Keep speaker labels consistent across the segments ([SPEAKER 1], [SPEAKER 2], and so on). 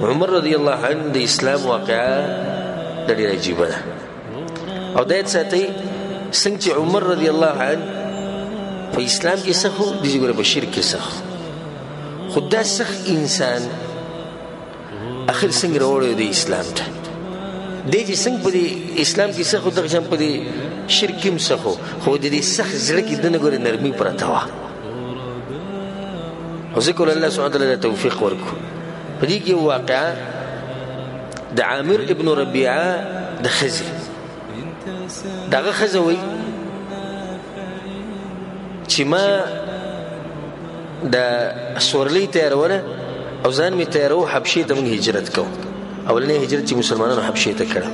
[SPEAKER 1] عمر رضی الله عنه د اسلام واقعه د ډېره عجیبه ده او دا یې ساتئ څنګه چې عمر رضی الله عنه په اسلام کې سخت و داسې ګوره په شرک کې سخت خو دا سخت انسان اخر څنګه راوړی دی اسلام ته دی چې څنګه په دې اسلام کې سخت و دغه شان په دې شرک کې هم سخت و خو د دې سخت زړه کې دنه ګوره نرمي پرته وه او ځکه الله سبحانه وتعالی د توفیق ورکړو په دې کې واقعه د عامر ابن ربیعه د ښځې دغه ښځه وایي چې ما د سورلۍ تیاروله او ځان مې تیارو حبشې ته موږ هجرت کوو اولنی هجرت چې مسلمانانو حبشې ته کړه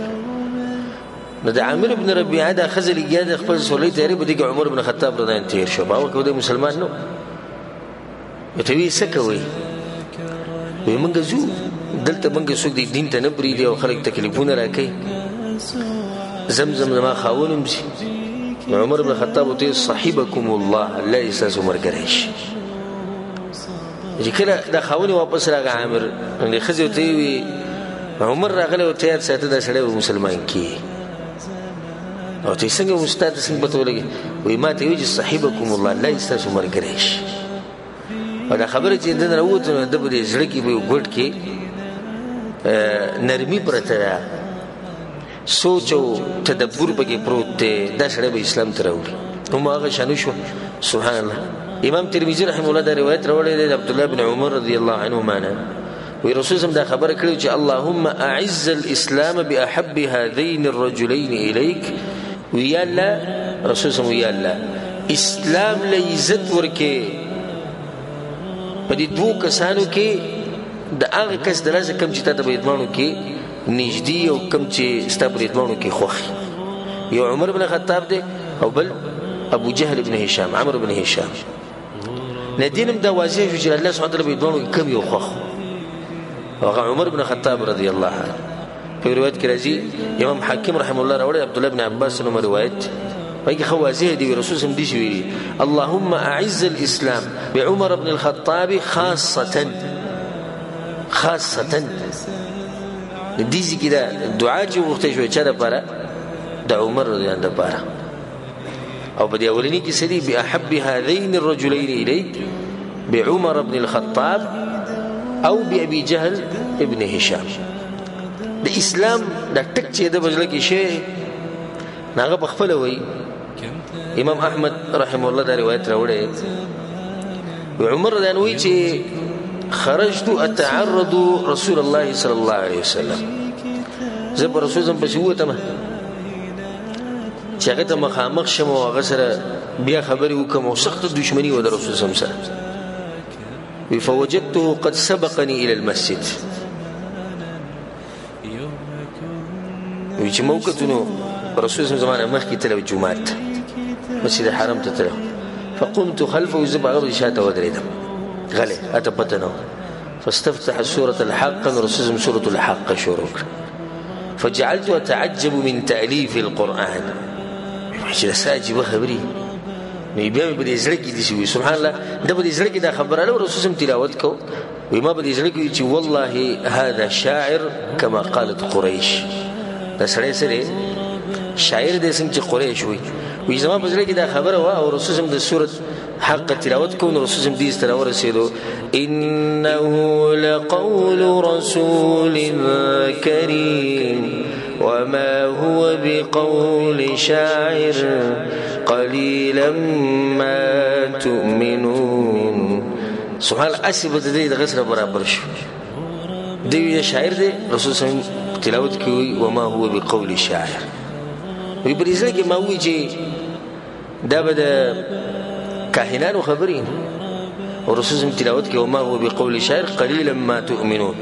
[SPEAKER 1] نو د عامر ابن ربیعه دا ښځه لګیا د خپل سورلۍ تیاري په دې کې عمر بن خطاب رضی الله عنه تیر شو باور کوو دی مسلمان نو ورته وایي څه کوئ وایي موږ ځو دلته موږ څوک د دین ته نه پرېږدي او خلک تکلیفونه راکوي زمزم زما خاوند هم ځي نو عمر بن خطاب ورته صحیبکم الله الله یې ستاسو ملګری شي چې کله دا خاوند واپس راغی عامر نو دې ښځې ورته وایي عمر راغلی او ته یاد ساته دا سړی به مسلمان کېږي او ته څنګه استاد څنګه پته ولګي وایي ما ته وایي چې صحیبکم الله الله یې ستاسو ملګری شي او دا خبره چې دنه راووته نو د په دې زړه کې به یو ګوټ کې نرمي پرته ده سوچ او تدبر پکې پروت دی دا سړی به اسلام ته راوړي هم هغه شانو شو سبحان الله امام ترمذی رحمه الله دا روایت راوړی دی د عبدالله بن عمر رضی الله عنهما نه وی رسول الله دا خبره کړې چې اللهم اعز الاسلام باحب هذين الرجلين اليك وی الله رسول الله وی الله اسلام له عزت ورکې په دې دوه کسانو کې د هغه کس درازه کم چې تاسو په ادمانو کې نږدې او کم چې تاسو په ادمانو کې خوخي یو عمر بن خطاب دی او بل ابو جهل بن هشام عمرو بن هشام ندینم دا واضح شو چې الله سبحانه وتعالی په ادمانو کې کم یو خوخ هغه عمر بن خطاب رضی الله عنه په روایت کې راځي امام حاکم رحم الله راوړي عبد الله بن عباس نو روایت وایي خو واضح دی رسول الله دې ویلي اللهم اعز الاسلام بعمر بن الخطاب خاصه دې ځکه دا دعا چې وخت شوی چې لپاره د عمر رضی الله عنه لپاره او په دې اولنی کې سړي باحب هذين الرجلين اليك بعمر بن الخطاب او بابي جهل ابن هشام د اسلام د ټک چې د بجله کې شی ناغه بخپل وای امام احمد رحمه الله دا روایت راوړی عمر رضی الله عنه چې خرجت اتعرض رسول الله صلى الله عليه وسلم زه په رسول الله پسې وته چې هغه ته مخامخ شم او هغه سره بیا خبرې وکم او سخت دښمنی و د رسول الله سره فوجدته قد سبقني الى المسجد وی چې موقتونو رسول الله زمانه مخکې تلو جمعات مسجد الحرام ته تلو فقمت خلفه وزبغه شاته ودريدم غلي اتبتنو فاستفتح سورة الحق رسول سورة الحق شروع فجعلت اتعجب من تأليف القرآن چې ساجي وخبري نو بیا په دې ځل کې دي سبحان الله دا په دې ځل کې دا خبره له رسول تلاوت کو وي ما په دې ځل کې چې والله هذا شاعر كما قالت قريش دا سره سره شاعر دې څنګه قريش وي زما په ځل کې دا خبره وا او رسول د سورة حق تلاوت کو نو رسول دې ستره ورسېدو انه لقول رسول كريم وما هو بقول شاعر قليلا ما تؤمنون سبحان الله اسب دې د غسر برابر شو دی شاعر دی رسول الله تلاوت کوي وما هو بقول شاعر وی بریزه کې ما وی چې دا به کاهنانو خبرین او رسول الله تلاوت کوي وما هو بقول شاعر قليلا ما تؤمنون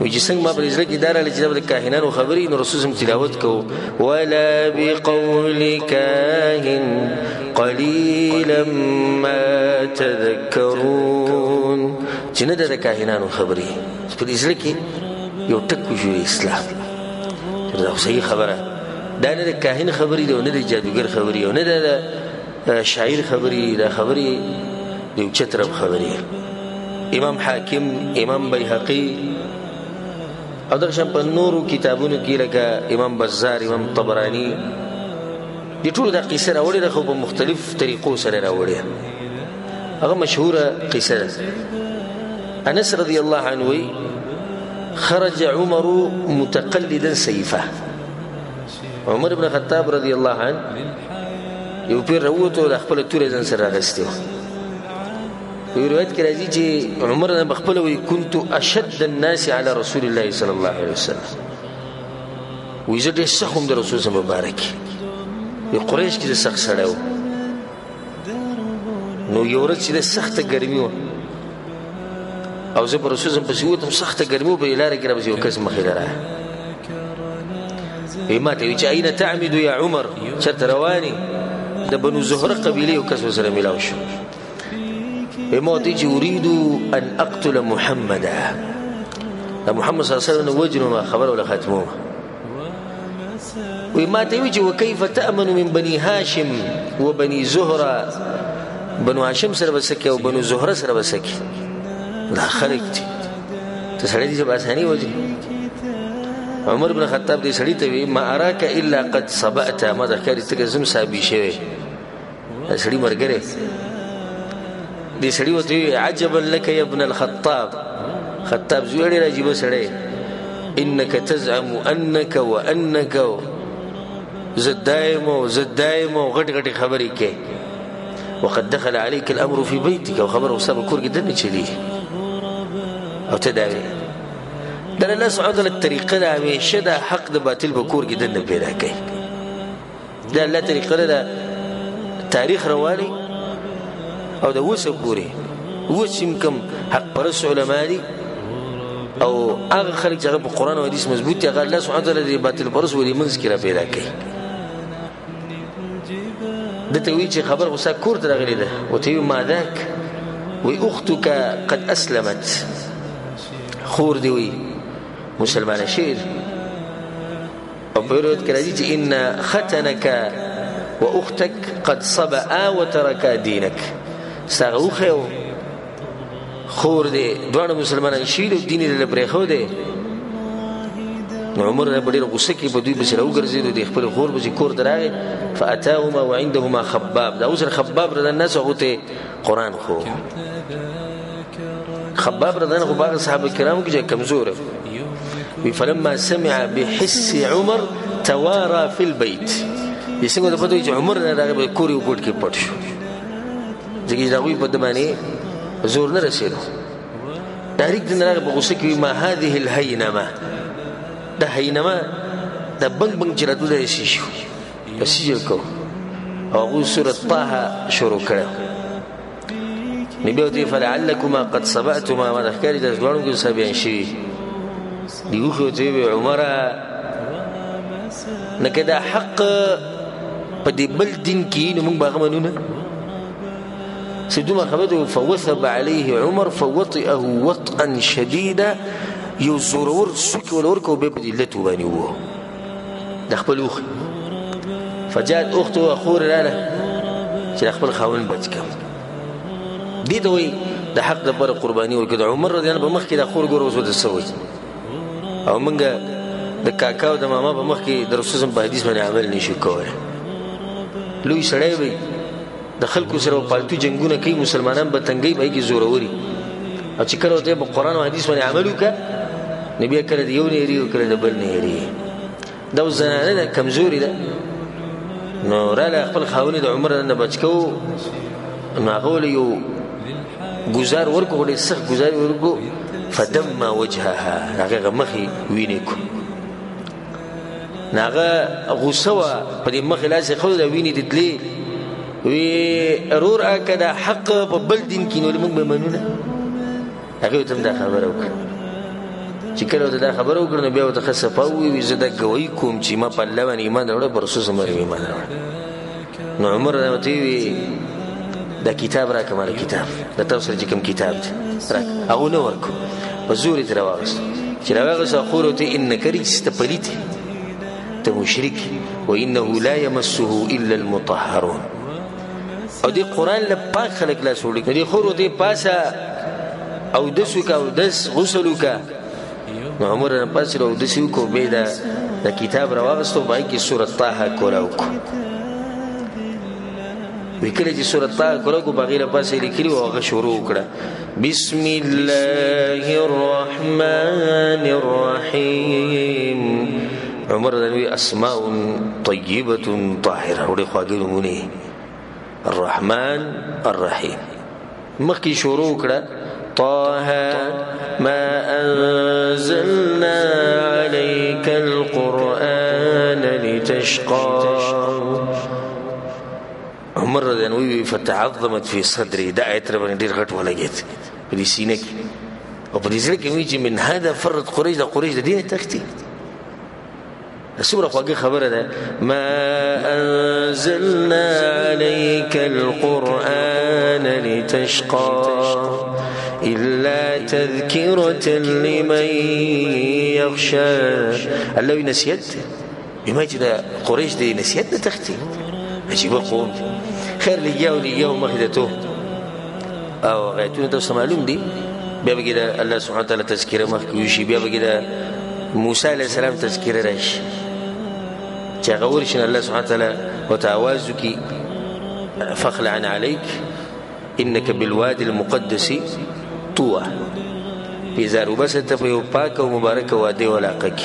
[SPEAKER 1] وی چې څنګه ما بریزه کې دار له چې د کاهنانو خبرین رسول الله تلاوت کوي ولا بقول كاهن قليلا ما تذكرون چې نه د کاهنانو خبري په دې ځل کې یو ټکو شو اسلام دا صحیح خبره دا نه د کاهن خبري دی نه د جادوګر خبري نه د شاعر خبري دا خبري دی چترب خبري امام حاکم امام بیهقی او دغه شان په نورو کتابونو کې لکه امام بزار، امام طبراني دي ټول دا قصه راوړي ده، خو په مختلف طریقو سره راوړي. هغه مشهوره قصه ده. انس رضی الله عنه وی خرج عمر متقلدا سيفه. عمر بن خطاب رضی الله عنه یو پیر راوته د خپل تورې ځن سره راغستیو. په روایت کې راځي چې عمر بن خپل وی كنت اشد الناس على رسول الله صلى الله عليه وسلم. وی زه ډېر سخت د رسول الله مبارک د قریش کې د سخت سره و. نو یو ورځ چې د سخته ګرمي و او زه په رسول الله پسې ووتم، سخته ګرمي و، په لاره کې راپسې یو کس مخې ته راغی. وی ما ته وی چې اين تعمد یا عمر، چېرته روانې؟ د بنو زهره قبیلې یو کس ورسره میلاو شو. وی ما ورته چې اريد ان اقتل محمدا، د محمد صلی الله علیه وسلم وجنم خبره ولا ختمومه. وی ما ته وی چې وکيف تأمن من بني هاشم وبني زهره، بنو هاشم سره بسکه او بنو زهره سره بسکه، دا خلک دي ته سړی دي چې په اساني وځي. عمر بن خطاب دې سړی ته وی ما اراك الا قد صبأت، ما ذکرې ته زم صابي شوی. سړی مرګره دې سړی وته عجبا لك يا ابن الخطاب، خطاب زوړي راځي سړی، انك تزعم انك وانك زدايم غټ غټ خبرې کې، وقد دخل عليك الامر في بيتك، وخبر وساب کور کې دنه چلی او تداوي در الله سبحانه وتعالى الطريقه ده همیشه ده حق د باطل په کور کې دنه پیدا کوي. دا الله طریقه ده تاریخ رواني او د وسه پوری وسم کم حق پرس علماء دي او هغه خلک چې په قران او حديث مضبوط دي، هغه الله سبحانه وتعالى د باطل پرس ولې منځ کې را پیدا کوي. دته وی چې خبر وسه کور ته راغلی ده، وته ما ذاك وی اختك قد اسلمت، خور دی وی مسلمانه شیر. او په روایت کې راځي چې ان ختنك واختك قد صبأ وتركا دينك، ساغوخه خور دی دوه مسلمانان شیر او دین یې پرې خو دی. عمر نه ډېر غوسه کې په دوی بس راوګرځېد، د خپل خور به کور دراغه فاتاهما وعندهما خباب، دا اوس خباب رضی الناس غوته قران خو خباب رضی الله عنه صحابه کرام کې کمزور وي. فلما سمع بحس عمر توارى في البيت، یسنګ د پدوی چې عمر نه راغی کور یو ګډ کې پټ شو، ځکه دا وی په دمانه زور نه رسیدو. تاریخ د نړۍ په غوسه کې ما هذه الهینمه، دا هینمه دا بنګ بنګ چرته د شي شو پس یې کو او سوره طه شروع کړه. نبی او فلعلكما قد صبأتما، ما ذکر د ځوانو کې سبيان شي دیو خو ته عمره نکه دا حق په دې بل دین کې نو موږ باغ منونه سيدنا خبده. فوثب عليه عمر فوطئه وطئا شديدا، يزورور سك ولورك وببدلته باني هو دخل اخ. فجاءت اخته واخور لاله چې خپل خاون بچکم دي دوی د حق د بر قرباني وکړه. عمر رضی الله عنه په مخ کې د خور ګور وسو د سوي او منګه د کاکا او د ماما په مخ کې د رسول په حدیث باندې عمل نشي کولای. لوی سړی وي د خلکو سره پالتو جنگونه کوي، مسلمانان به تنګي به کې زوروري، او چې کله ته په قران او حدیث باندې عمل وکړه نبی کړه دی یو نه لري او کړه د بل نه لري. دا زنانه ده کمزوري ده. نو را خپل خاوني د عمر نه بچکو نو هغه یو گزار ورکو ډېر سخت گزار ورکو. فدم وجهها، هغه مخي ویني کو ناغه غوسه په دې مخ لاس خو د ویني دتلې وی ارور اکدا حق په بل دین کې نو موږ به منونه. هغه ته دا خبره وکړه چې کله دا خبره وکړه بیا ته خصفه وی زه دا ګوي کوم چې ما په لون ایمان وروړ پر رسول الله ایمان وروړ. نو عمر راوتی وی دا کتاب را کومه کتاب دا تاسو چې کوم کتاب دی هغه نو ورکو په زوري تر واغست چې راغس اخورو ته انک رجست پلیت ته مشرک وانه لا يمسه الا المطهرون. او دی قرآن لپاک خلق لا سوڑی دی خورو دی پاسا او دسو کا او دس غسلو کا نو عمر نه پاسې اودس یې وکړو بیا یې د کتاب راواغېستو په هغې کې سورت طه کولا وکړو وی کله چې سورت طه کولا وکړو په هغې نه پاسې یې لیکلي وو هغه شروع وکړه بسم الله الرحمن الرحیم عمر دنوی اسماء طیبة طاهرة وړې خواږه نومونه الرحمن الرحیم مخکې شروع کړه طه ما انزلنا عليك القرآن لتشقى عمر دنوی فتعظمت في صدري دا آیت را باندې ډېر غټ ولګېد په دې سینه کې او په دې زړه کې وایي چې من هذا فرت قریش د قریش د دین تښتي سورة خواږه خبره ده ما انزلنا عليك القرآن لتشقى إلا تذكرة لمن يخشى الله نسيت بما جدا قريش دي نسيتنا تختي عجيب قوم خير ليجاو مخدته او غايتون توسع معلوم دي بيبقى كده الله سبحانه وتعالى تذكيره مخكوشي بيبقى كده موسى عليه السلام تذكيره راش چاغورشن الله سبحانه وتعالى وتعوازك فخلعا عليك انك بالوادي المقدس طوى في زارو بس انت في باك ومبارك وادي ولاقك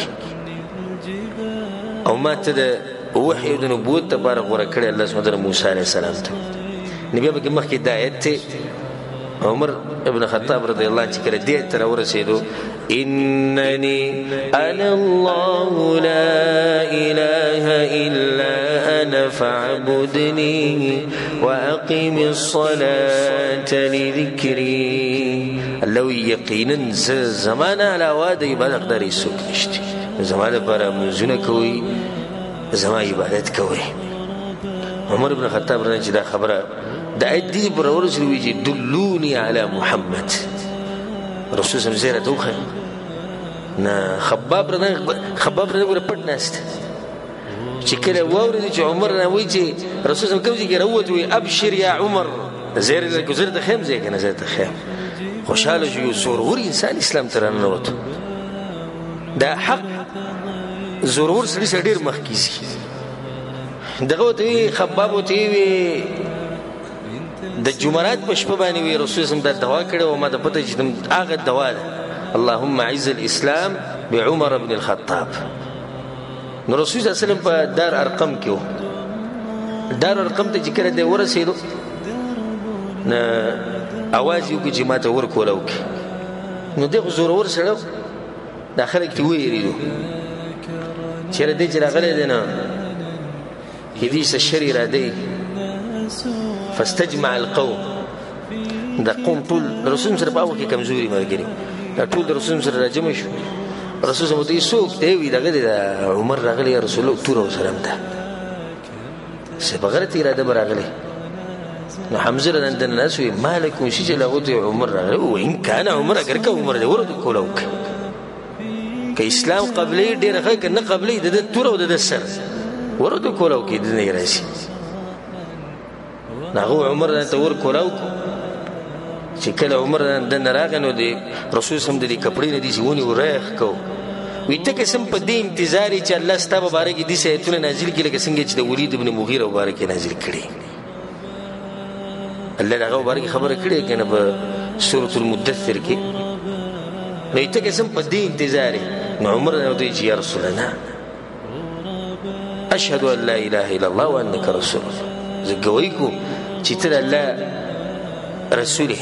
[SPEAKER 1] او ما تد وحي د نبوت تبارك ورکړي الله سبحانه وتعالى موسى عليه السلام ته نبي به مخکې د آیت عمر ابن خطاب رضی الله عنه چې کله دې تر ورسېدو انني انا الله لا اله الا انا فاعبدني واقم الصلاه لذكري لو يقينا زمان على وادي بلغ دري سوق نشتي زمان پر منځونه کوي زما عبادت کوي عمر ابن خطاب رضی الله عنه خبره د آیت دی پر ورسېږي چې دلونی علی محمد رسول سم زیره توخه نه خباب رنه ور پټ ناست چې کله ووري چې عمر نه وی چې رسول سم کوم چې راوت وي ابشر یا عمر زیره گذر د خیم زی کنه زیره د خیم خوشاله شو سرور انسان اسلام تر نه وته دا حق ضرور سړي ډیر مخکیسي دغه ته خباب ته وی د جمعرات په شپه باندې وی رسول سم د دوا کړو او ما د پته چې هغه دوا ده اللهم اعز الاسلام بعمر بن الخطاب نو رسول صلی الله علیه وسلم په دار ارقم کې دار ارقم ته چې کړه د ورسېدو نه اواز یو کې چې ماته ورکولو کې نو دغه زورور سره داخله کې ویریدو چیرې دې چې راغله دي نه حدیث الشری را دی فاستجمع القوم دا قوم ټول رسول سره په اوکه کمزوري مرګري دا ټول رسول سره راجم شو رسول سم ته سوق دی وی دغه عمر راغلی رسول الله تور سلام ته سبغرت اراده براغلی نو حمزه نن الناس مالك شي لغوت عمر راغلی وان كان عمر اگر که عمر دی ورته کولوک که اسلام قبلی ډیر ښه کنه قبلی د تور او د سر ورته کولوک دې نه راشي ناغو عمر ته ور کولاو چې کله عمر د نراغنو دی رسول سم د کپړې نه دي ونی ورخ کو وی ته قسم په دې انتظار چې الله ستاسو مبارک دي سه ایتونه نازل کړي لکه څنګه چې د ولید ابن مغیره مبارک نازل کړي الله هغه مبارک خبره کړي کنه په سورۃ المدثر کې نو ته قسم په دې انتظار نو عمر نو دی چې یا رسول الله اشهد ان لا اله الا الله وانك رسول الله زګوي چې تر الله رسوله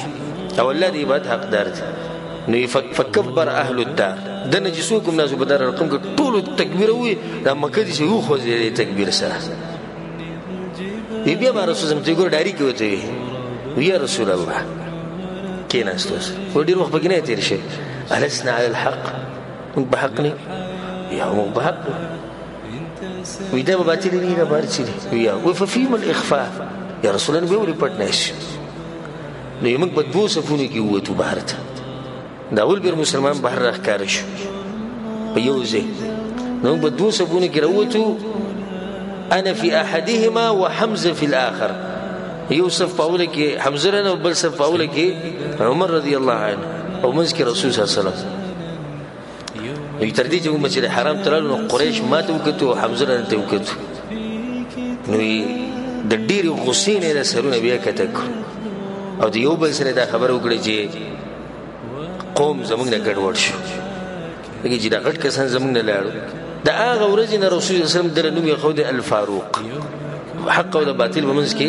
[SPEAKER 1] او الله دې عبادت حقدار دي نو فكبر اهل الدار د نجسوکم ناس په دار رقم کې ټول تکبیر وي د مکه دي یو خو دې تکبیر سره بیا ما رسول الله ګور ډاری کې وته وي یا رسول الله کیناستوس ودیر وخت بګنه تیر شي الاسنا على الحق موږ بحقني یا موږ بحق ويدا باطل دي نه بارچي ويا وففيم الاخفاء يا رسول الله بيوري پټناش نو یمک بدبو صفونه کې وته بهر ته دا اول بیر مسلمان بهر راخکار شو په یوځه نو بدبو صفونه کې راوته انا في احدهما وحمزه في الاخر يوسف پاوله کې حمزه نه بل صف پاوله کې عمر رضی الله عنه او مذکر رسول صلی الله علیه وسلم نو تر دې چې مسجد حرام تلل نو قریش ماته وکړو حمزه ته وکړو نو د ډېر غصې نه سرونه بیا کته او د یو بل سره دا خبر وکړي چې قوم زمونږ نه ګډوډ شو هغه چې دا غټ کسان زمونږ نه لاړو دا هغه ورځ نه رسول الله صلی الله علیه وسلم در نوم یې خو د الفاروق حق او د باطل په منځ کې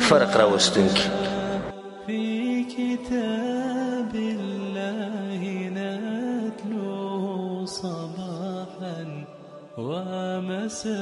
[SPEAKER 1] فرق راوستونکی
[SPEAKER 2] صباحا ومساء